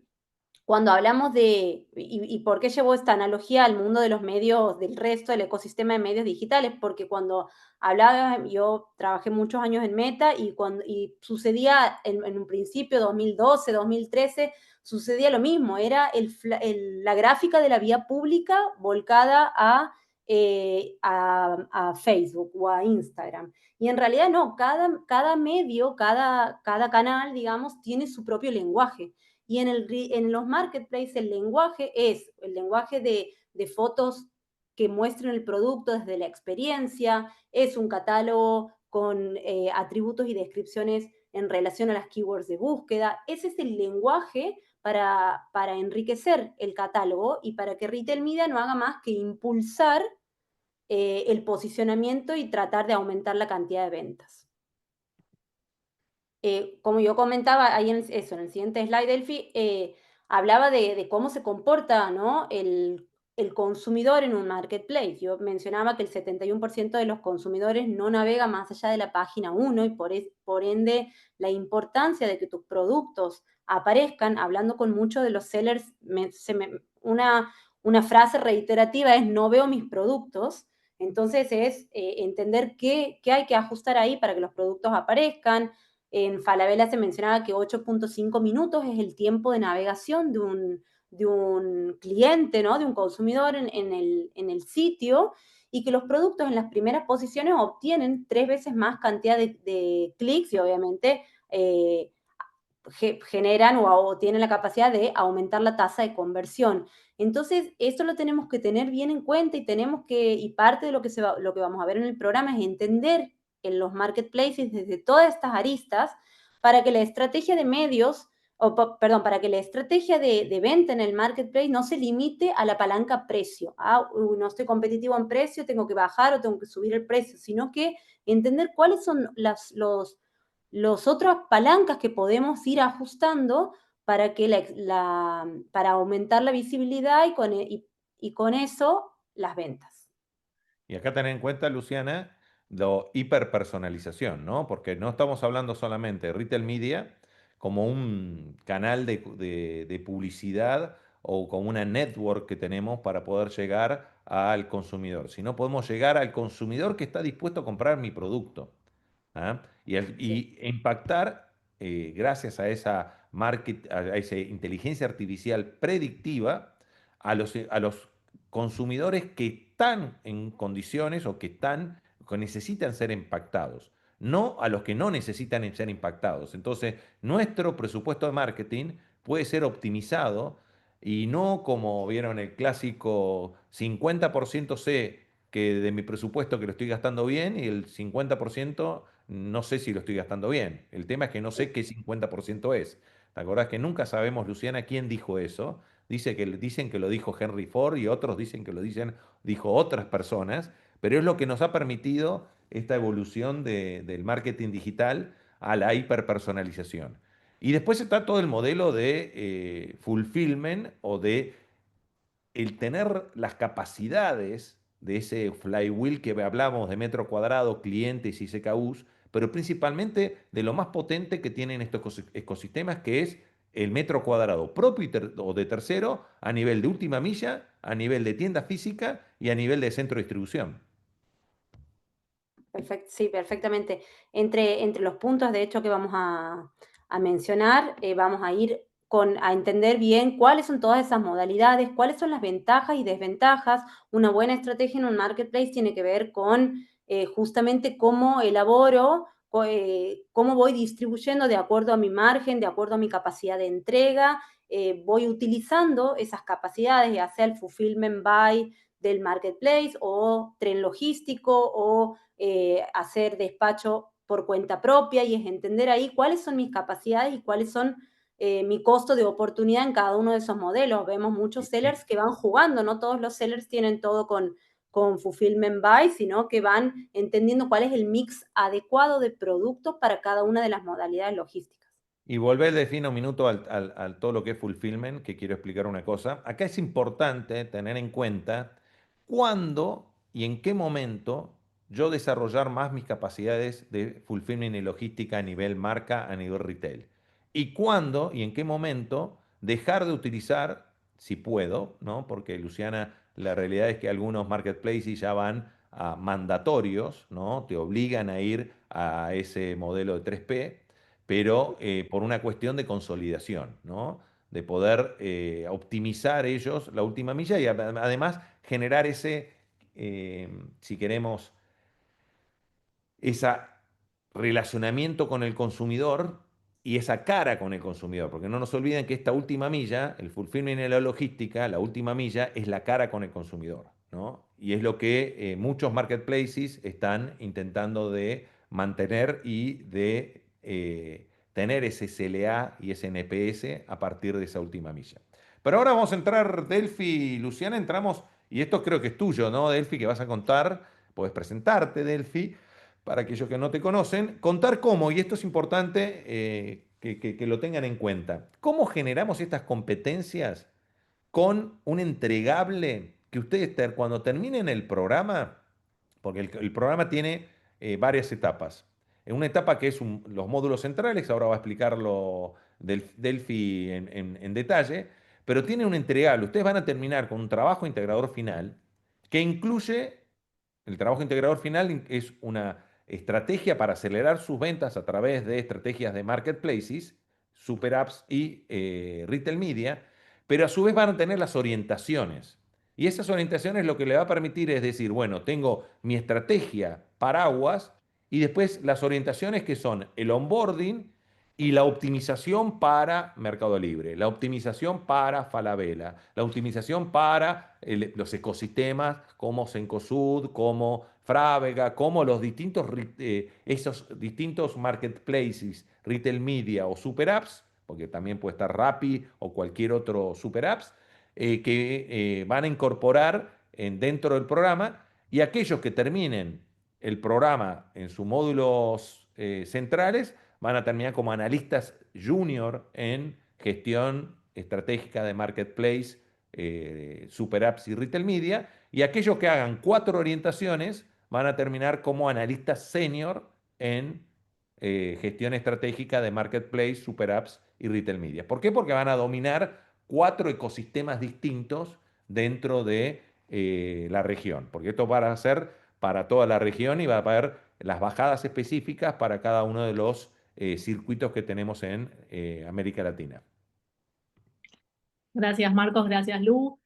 Cuando hablamos y por qué llevo esta analogía al mundo de los medios, del resto del ecosistema de medios digitales, porque cuando hablaba, yo trabajé muchos años en Meta y sucedía en un principio, 2012, 2013, sucedía lo mismo, era la gráfica de la vía pública volcada a Facebook o a Instagram. Y en realidad no, cada medio, cada canal, digamos, tiene su propio lenguaje. Y en los marketplaces el lenguaje es el lenguaje de fotos que muestran el producto desde la experiencia, es un catálogo con atributos y descripciones en relación a las keywords de búsqueda. Ese es el lenguaje para enriquecer el catálogo y para que Retail Media no haga más que impulsar el posicionamiento y tratar de aumentar la cantidad de ventas. Como yo comentaba ahí en el siguiente slide, Delphi, hablaba de cómo se comporta, ¿no? el consumidor en un marketplace. Yo mencionaba que el 71% de los consumidores no navega más allá de la página 1 y por ende la importancia de que tus productos aparezcan, hablando con muchos de los sellers, una frase reiterativa es no veo mis productos. Entonces es entender qué hay que ajustar ahí para que los productos aparezcan. En Falabella se mencionaba que 8.5 minutos es el tiempo de navegación de un cliente, ¿no? De un consumidor en el sitio, y que los productos en las primeras posiciones obtienen 3 veces más cantidad de clics y obviamente generan o tienen la capacidad de aumentar la tasa de conversión. Entonces, esto lo tenemos que tener bien en cuenta y parte de lo que vamos a ver en el programa es entender en los marketplaces desde todas estas aristas para que la estrategia de medios, perdón, para que la estrategia de venta en el marketplace no se limite a la palanca precio. No estoy competitivo en precio, tengo que bajar o tengo que subir el precio, sino que entender cuáles son los otras palancas que podemos ir ajustando para para aumentar la visibilidad y con eso las ventas. Y acá tener en cuenta, Luciana, lo hiperpersonalización, ¿no? Porque no estamos hablando solamente de retail media como un canal de publicidad o como una network que tenemos para poder llegar al consumidor, sino podemos llegar al consumidor que está dispuesto a comprar mi producto. ¿Ah? Sí. Y impactar, gracias a esa inteligencia artificial predictiva, a los consumidores que están en condiciones o que necesitan ser impactados, no a los que no necesitan ser impactados. Entonces, nuestro presupuesto de marketing puede ser optimizado y no como vieron el clásico 50% sé que de mi presupuesto que lo estoy gastando bien y el 50% no sé si lo estoy gastando bien. El tema es que no sé qué 50% es. ¿Te acordás que nunca sabemos, Luciana, quién dijo eso? Dicen que lo dijo Henry Ford y otros dicen que dijo otras personas, pero es lo que nos ha permitido esta evolución del marketing digital a la hiperpersonalización. Y después está todo el modelo de fulfillment o de el tener las capacidades de ese flywheel que hablamos de metro cuadrado, clientes y CKUs, pero principalmente de lo más potente que tienen estos ecosistemas, que es el metro cuadrado propio o de tercero a nivel de última milla, a nivel de tienda física y a nivel de centro de distribución. Sí, perfectamente. Entre los puntos, de hecho, que vamos a mencionar, vamos a ir a entender bien cuáles son todas esas modalidades, cuáles son las ventajas y desventajas. Una buena estrategia en un marketplace tiene que ver con justamente cómo elaboro, cómo voy distribuyendo de acuerdo a mi margen, de acuerdo a mi capacidad de entrega, voy utilizando esas capacidades, ya sea el fulfillment by del marketplace o tren logístico o hacer despacho por cuenta propia, y es entender ahí cuáles son mis capacidades y cuáles son mi costo de oportunidad en cada uno de esos modelos. Vemos muchos sellers que van jugando, no todos los sellers tienen todo con fulfillment by, sino que van entendiendo cuál es el mix adecuado de productos para cada una de las modalidades logísticas. Y volver, defino un minuto al todo lo que es fulfillment, que quiero explicar una cosa. Acá es importante tener en cuenta cuándo y en qué momento yo desarrollar más mis capacidades de fulfillment y logística a nivel marca, a nivel retail. Y cuándo y en qué momento dejar de utilizar, si puedo, ¿no? Porque Luciana, la realidad es que algunos marketplaces ya van a mandatorios, ¿no? Te obligan a ir a ese modelo de 3P, pero por una cuestión de consolidación, ¿no? De poder optimizar ellos la última milla y además generar ese, si queremos, ese relacionamiento con el consumidor y esa cara con el consumidor, porque no nos olviden que esta última milla, el fulfillment y la logística, la última milla es la cara con el consumidor, ¿no? Y es lo que muchos marketplaces están intentando de mantener y de tener ese CLA y ese NPS a partir de esa última milla. Pero ahora vamos a entrar, Delphi, Luciana, entramos, y esto creo que es tuyo, ¿no, Delphi? Que vas a contar, puedes presentarte, Delphi, para aquellos que no te conocen, contar cómo, y esto es importante que lo tengan en cuenta, cómo generamos estas competencias con un entregable que ustedes cuando terminen el programa, porque el programa tiene varias etapas. En una etapa que es los módulos centrales, ahora va a explicarlo Delphi en detalle, pero tiene un entregable. Ustedes van a terminar con un trabajo integrador final que incluye, el trabajo integrador final es una estrategia para acelerar sus ventas a través de estrategias de marketplaces, super apps y retail media, pero a su vez van a tener las orientaciones. Y esas orientaciones lo que le va a permitir es decir, bueno, tengo mi estrategia paraguas y después las orientaciones que son el onboarding y la optimización para Mercado Libre, la optimización para Falabella, la optimización para los ecosistemas como Cencosud, como Frávega, como los distintos, esos distintos marketplaces, retail media o super apps, porque también puede estar Rappi o cualquier otro super apps, que van a incorporar dentro del programa, y aquellos que terminen el programa en sus módulos centrales van a terminar como analistas junior en gestión estratégica de marketplace, super apps y retail media, y aquellos que hagan 4 orientaciones van a terminar como analistas senior en gestión estratégica de marketplace, super apps y retail media. ¿Por qué? Porque van a dominar 4 ecosistemas distintos dentro de la región, porque esto va a ser para toda la región y va a haber las bajadas específicas para cada uno de los circuitos que tenemos en América Latina. Gracias, Marcos, gracias, Lu.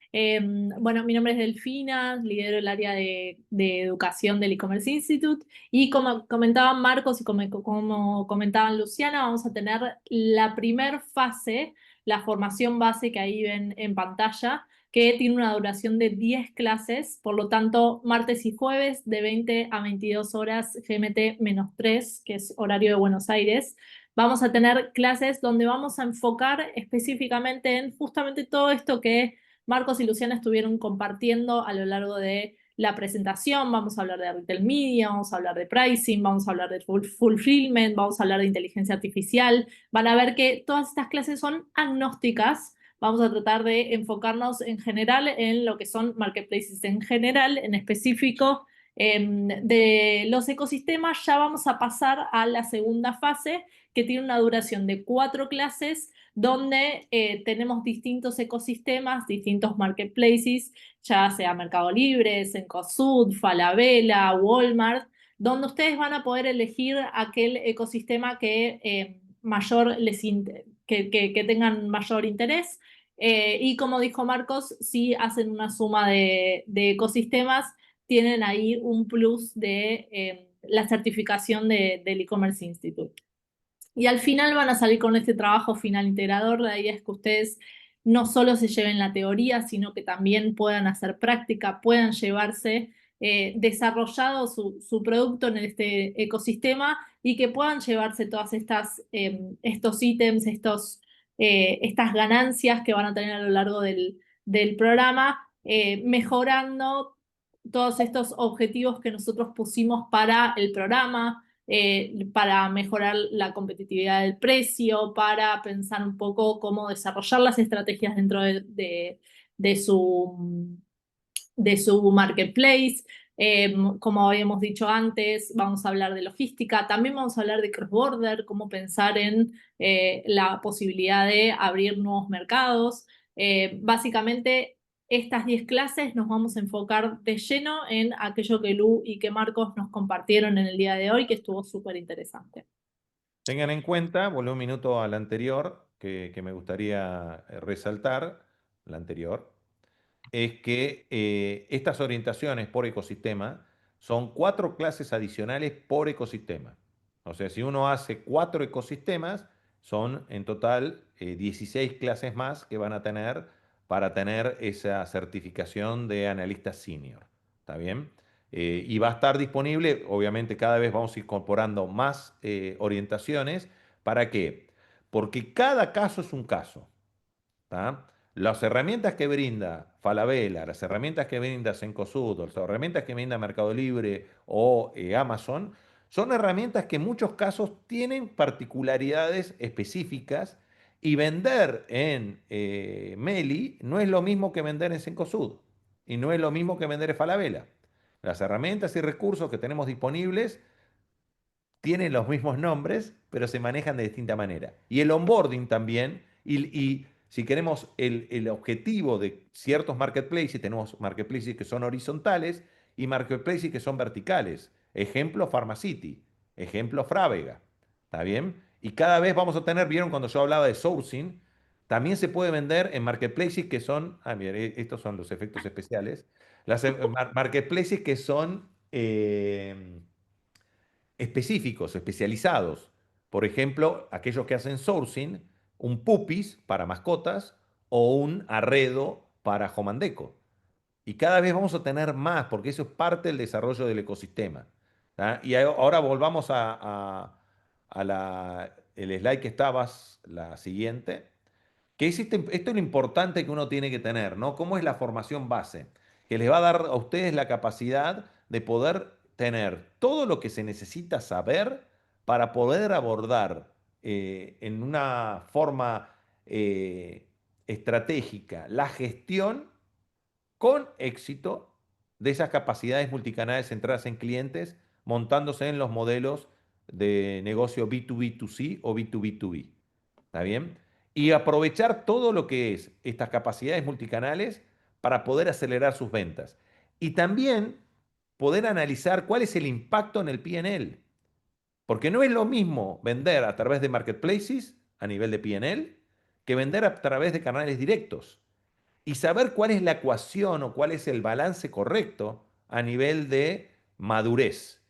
Bueno, mi nombre es Delfina, lidero el área de educación del E-Commerce Institute, y como comentaban Marcos y como comentaban Luciana, vamos a tener la primer fase, la formación base que ahí ven en pantalla, que tiene una duración de 10 clases, por lo tanto, martes y jueves de 20 a 22 horas GMT-3, que es horario de Buenos Aires. Vamos a tener clases donde vamos a enfocar específicamente en justamente todo esto que Marcos y Luciana estuvieron compartiendo a lo largo de la presentación. Vamos a hablar de retail media, vamos a hablar de pricing, vamos a hablar de fulfillment, vamos a hablar de inteligencia artificial. Van a ver que todas estas clases son agnósticas vamos a tratar de enfocarnos en general en lo que son marketplaces en general, en específico. De los ecosistemas ya vamos a pasar a la segunda fase, que tiene una duración de 4 clases, donde tenemos distintos ecosistemas, distintos marketplaces, ya sea Mercado Libre, Cencosud, Falabella, Walmart, donde ustedes van a poder elegir aquel ecosistema que que tengan mayor interés. Y como dijo Marcos, si hacen una suma de ecosistemas, tienen ahí un plus de la certificación del E-Commerce Institute. Y al final van a salir con este trabajo final integrador. La idea es que ustedes no solo se lleven la teoría, sino que también puedan hacer práctica, puedan llevarse desarrollado su producto en este ecosistema y que puedan llevarse todas estos ítems, estas ganancias que van a tener a lo largo del programa, mejorando todos estos objetivos que nosotros pusimos para el programa, para mejorar la competitividad del precio, para pensar un poco cómo desarrollar las estrategias dentro de su marketplace. Como habíamos dicho antes, vamos a hablar de logística, también vamos a hablar de cross-border, cómo pensar en la posibilidad de abrir nuevos mercados. Básicamente, estas 10 clases nos vamos a enfocar de lleno en aquello que Lu y que Marcos nos compartieron en el día de hoy, que estuvo súper interesante. Tengan en cuenta, volví un minuto al anterior, que me gustaría resaltar, la anterior, es que estas orientaciones por ecosistema son 4 clases adicionales por ecosistema. O sea, si uno hace 4 ecosistemas, son en total 16 clases más que van a tener para tener esa certificación de analista senior. ¿Está bien? Y va a estar disponible, obviamente cada vez vamos incorporando más orientaciones. ¿Para qué? Porque cada caso es un caso. ¿Tá? Las herramientas que brinda Falabella, las herramientas que brinda Cencosud, las herramientas que brinda Mercado Libre o Amazon, son herramientas que en muchos casos tienen particularidades específicas y vender en Meli no es lo mismo que vender en Cencosud y no es lo mismo que vender en Falabella. Las herramientas y recursos que tenemos disponibles tienen los mismos nombres, pero se manejan de distinta manera. Y el onboarding también, y si queremos el objetivo de ciertos marketplaces, tenemos marketplaces que son horizontales y marketplaces que son verticales. Ejemplo, Pharmacity, ejemplo, Frávega. ¿Está bien? Y cada vez vamos a tener, vieron cuando yo hablaba de sourcing, también se puede vender en marketplaces que son, mira, estos son los efectos especiales, las marketplaces que son específicos, especializados. Por ejemplo, aquellos que hacen sourcing, un pupis para mascotas o un arredo para home and deco. Y cada vez vamos a tener más, porque eso es parte del desarrollo del ecosistema. ¿Tá? Y ahora volvamos el slide que estabas, la siguiente, que es esto es lo importante que uno tiene que tener, ¿no? ¿Cómo es la formación base? Que les va a dar a ustedes la capacidad de poder tener todo lo que se necesita saber para poder abordar en una forma estratégica la gestión con éxito de esas capacidades multicanales centradas en clientes, montándose en los modelos de negocio B2B2C o B2B2B. ¿Está bien? Y aprovechar todo lo que es estas capacidades multicanales para poder acelerar sus ventas. Y también poder analizar cuál es el impacto en el P&L. Porque no es lo mismo vender a través de marketplaces a nivel de P&L que vender a través de canales directos. Y saber cuál es la ecuación o cuál es el balance correcto a nivel de madurez.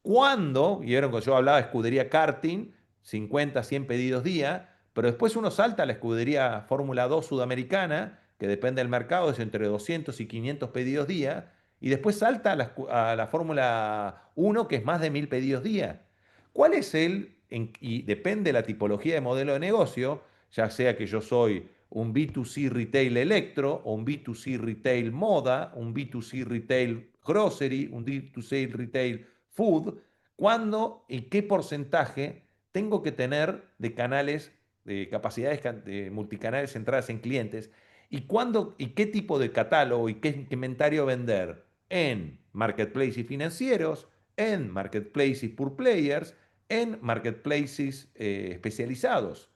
Cuando, vieron que yo hablaba de escudería karting, 50, 100 pedidos día, pero después uno salta a la escudería Fórmula 2 sudamericana, que depende del mercado, es entre 200 y 500 pedidos día, y después salta a la Fórmula 1, que es más de 1000 pedidos día. ¿Cuál es y depende de la tipología de modelo de negocio, ya sea que yo soy un B2C retail electro, o un B2C retail moda, un B2C retail grocery, un B2C retail food, cuándo y qué porcentaje tengo que tener de canales capacidades multicanales centradas en clientes y qué tipo de catálogo y qué inventario vender en marketplaces financieros, en marketplaces pure players, en marketplaces especializados.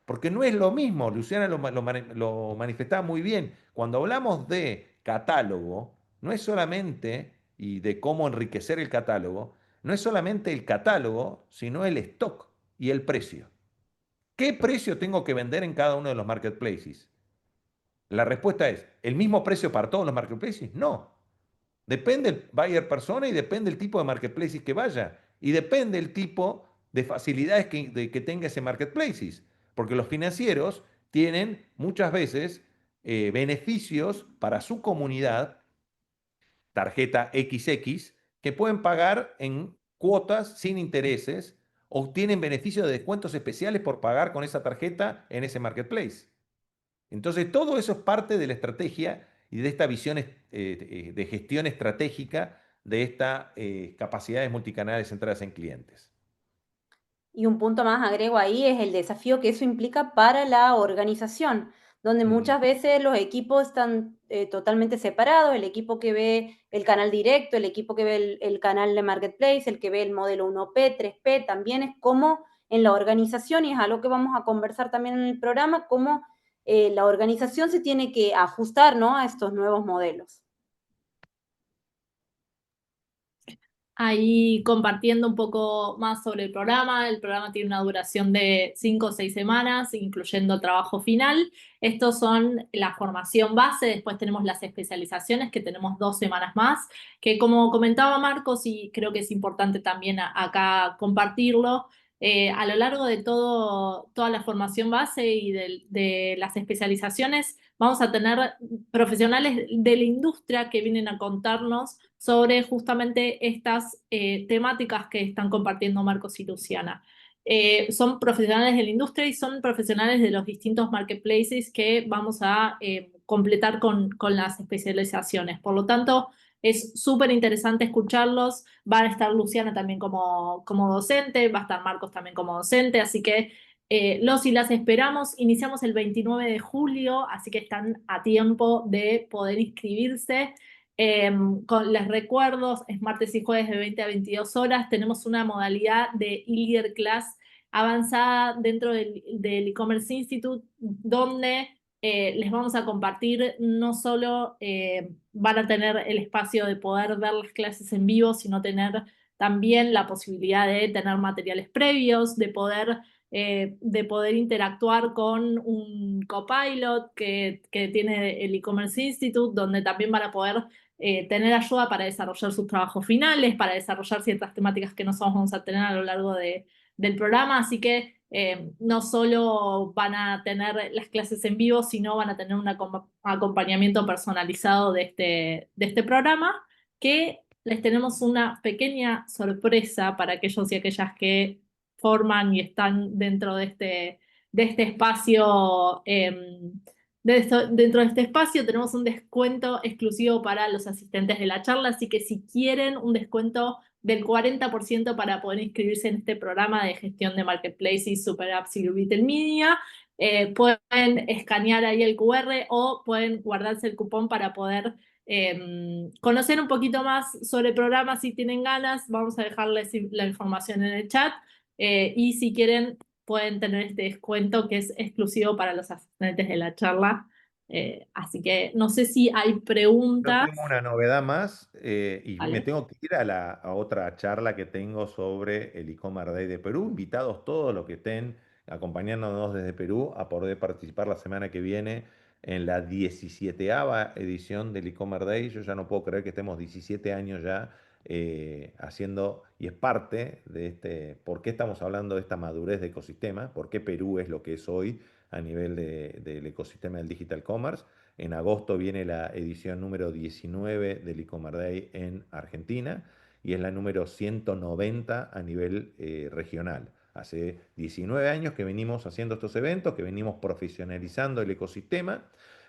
Porque no es lo mismo, Luciana lo manifestaba muy bien, cuando hablamos de catálogo, no es solamente, y de cómo enriquecer el catálogo, no es solamente el catálogo, sino el stock y el precio. ¿Qué precio tengo que vender en cada uno de los marketplaces? La respuesta es, ¿el mismo precio para todos los marketplaces? No. Depende el buyer persona y depende el tipo de marketplaces que vaya. Y depende el tipo de facilidades que tenga ese marketplaces. Porque los financieros tienen muchas veces beneficios para su comunidad, tarjeta XX, que pueden pagar en cuotas sin intereses o tienen beneficios de descuentos especiales por pagar con esa tarjeta en ese marketplace. Entonces, todo eso es parte de la estrategia y de esta visión de gestión estratégica de estas capacidades multicanales centradas en clientes. Y un punto más agrego ahí es el desafío que eso implica para la organización, donde Ujú. muchas veces los equipos están totalmente separados, el equipo que ve el canal directo, el equipo que ve el canal de marketplace, el que ve el modelo 1P, 3P, también es como en la organización, y es algo que vamos a conversar también en el programa, cómo la organización se tiene que ajustar, ¿no?, a estos nuevos modelos. Ahí compartiendo un poco más sobre el programa tiene una duración de 5 o 6 semanas, incluyendo trabajo final. Estos son la formación base, después tenemos las especializaciones, que tenemos 2 semanas más, que como comentaba Marcos, y creo que es importante también acá compartirlo, a lo largo de toda la formación base y de las especializaciones, vamos a tener profesionales de la industria que vienen a contarnos sobre justamente estas temáticas que están compartiendo Marcos y Luciana. Son profesionales de la industria y son profesionales de los distintos marketplaces que vamos a completar con las especializaciones. Por lo tanto, es súper interesante escucharlos. Va a estar Luciana también como docente, va a estar Marcos también como docente, así que los y las esperamos. Iniciamos el 29 de julio, así que están a tiempo de poder inscribirse. Les recuerdo, es martes y jueves de 20 a 22 horas. Tenemos una modalidad de e-leader class avanzada dentro del e-commerce institute, donde les vamos a compartir, no solo van a tener el espacio de poder ver las clases en vivo, sino tener también la posibilidad de tener materiales previos, de poder interactuar con un copilot que tiene el e-commerce institute, donde también van a poder tener ayuda para desarrollar sus trabajos finales, para desarrollar ciertas temáticas que nosotros vamos a tener a lo largo del programa. Así que no solo van a tener las clases en vivo, sino van a tener un acompañamiento personalizado de este programa, que les tenemos una pequeña sorpresa para aquellos y aquellas que forman y están dentro de este espacio. Dentro de este espacio tenemos un descuento exclusivo para los asistentes de la charla, así que si quieren un descuento del 40% para poder inscribirse en este programa de gestión de marketplaces, super apps y retail media, pueden escanear ahí el QR o pueden guardarse el cupón para poder conocer un poquito más sobre el programa si tienen ganas. Vamos a dejarles la información en el chat, y si quieren pueden tener este descuento que es exclusivo para los asistentes de la charla. Así que no sé si hay Yo preguntas. tengo una novedad más y me Vale. tengo que ir a otra charla que tengo sobre el e-commerce Day de Perú. Invitados todos los que estén acompañándonos desde Perú a poder participar la semana que viene en la 17ª edición del e-commerce Day. Yo ya no puedo creer que estemos 17 años ya haciendo, y es parte de por qué estamos hablando de esta madurez de ecosistema, por qué Perú es lo que es hoy a nivel del ecosistema del digital commerce. En agosto viene la edición número 19 del e-commerce Day en Argentina y es la número 190 a nivel regional. Hace 19 años que venimos haciendo estos eventos, que venimos profesionalizando el ecosistema,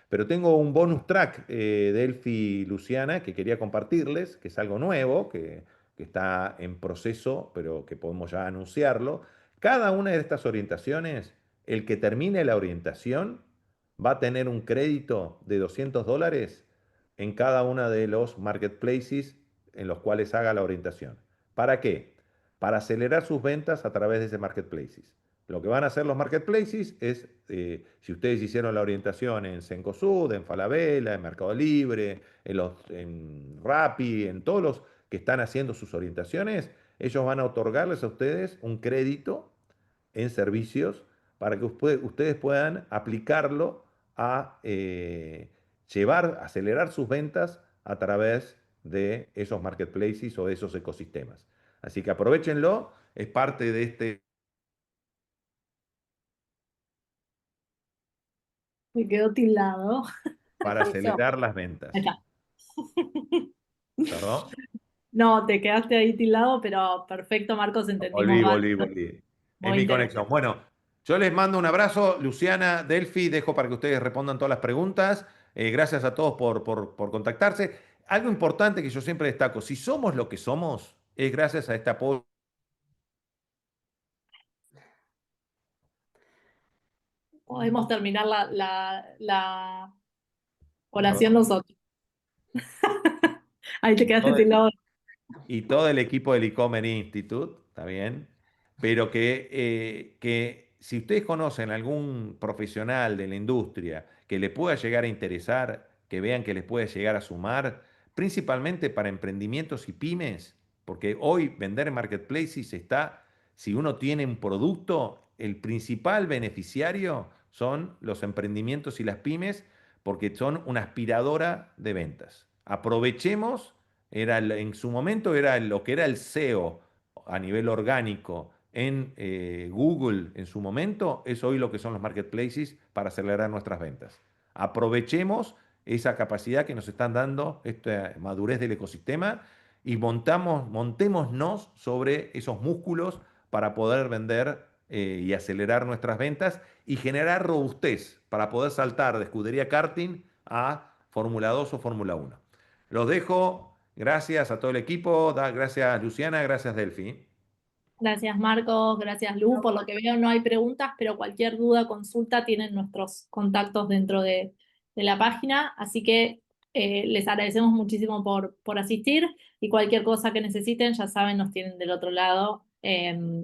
pero tengo un bonus track de Elfi Luciana que quería compartirles, que es algo nuevo, que está en proceso, pero que podemos ya anunciarlo. Cada una de estas orientaciones el que termine la orientación va a tener un crédito de $200 en cada uno de los marketplaces en los cuales haga la orientación. ¿Para qué? Para acelerar sus ventas a través de ese marketplaces. Lo que van a hacer los marketplaces es, si ustedes hicieron la orientación en Cencosud, en Falabella, en Mercado Libre, en Rappi, en todos los que están haciendo sus orientaciones, ellos van a otorgarles a ustedes un crédito en servicios para que ustedes puedan aplicarlo a acelerar sus ventas a través de esos marketplaces o de esos ecosistemas. Así que aprovechenlo, es parte de este Me quedó tildado. para Eso. acelerar las Ahí ventas. está. ¿Perdón? No, te quedaste ahí tildado, pero perfecto, Marcos, entendimos bárbaro. Volví. Es Muy mi conexión. interesante. Bueno, yo les mando un abrazo. Luciana, Delphi, dejo para que ustedes respondan todas las preguntas. Gracias a todos por contactarse. Algo importante que yo siempre destaco, si somos lo que somos, es gracias a este apoyo. Podemos terminar la oración Perdón. nosotros. Ahí te quedaste tildado. Y todo el equipo del e-commerce Institute, ¿está bien? Pero que si ustedes conocen algún profesional de la industria que le pueda llegar a interesar, que vean que les puede llegar a sumar, principalmente para emprendimientos y pymes, porque hoy vender en marketplaces está, si uno tiene un producto, el principal beneficiario son los emprendimientos y las pymes, porque son una aspiradora de ventas. Aprovechemos en su momento era lo que era el SEO a nivel orgánico en Google en su momento, es hoy lo que son los marketplaces para acelerar nuestras ventas. Aprovechemos esa capacidad que nos están dando, esta madurez del ecosistema, y montémonos sobre esos músculos para poder vender y acelerar nuestras ventas y generar robustez para poder saltar de escudería karting a Fórmula 2 o Fórmula 1. Los dejo. Gracias a todo el equipo. Gracias Luciana, gracias Delphi. Gracias, Marcos. Gracias, Lu. Por lo que veo, no hay preguntas, pero cualquier duda, consulta, tienen nuestros contactos dentro de la página. Así que les agradecemos muchísimo por asistir y cualquier cosa que necesiten, ya saben, nos tienen del otro lado.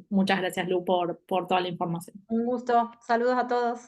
Muchas gracias, Lu, por toda la información. Un gusto. Saludos a todos.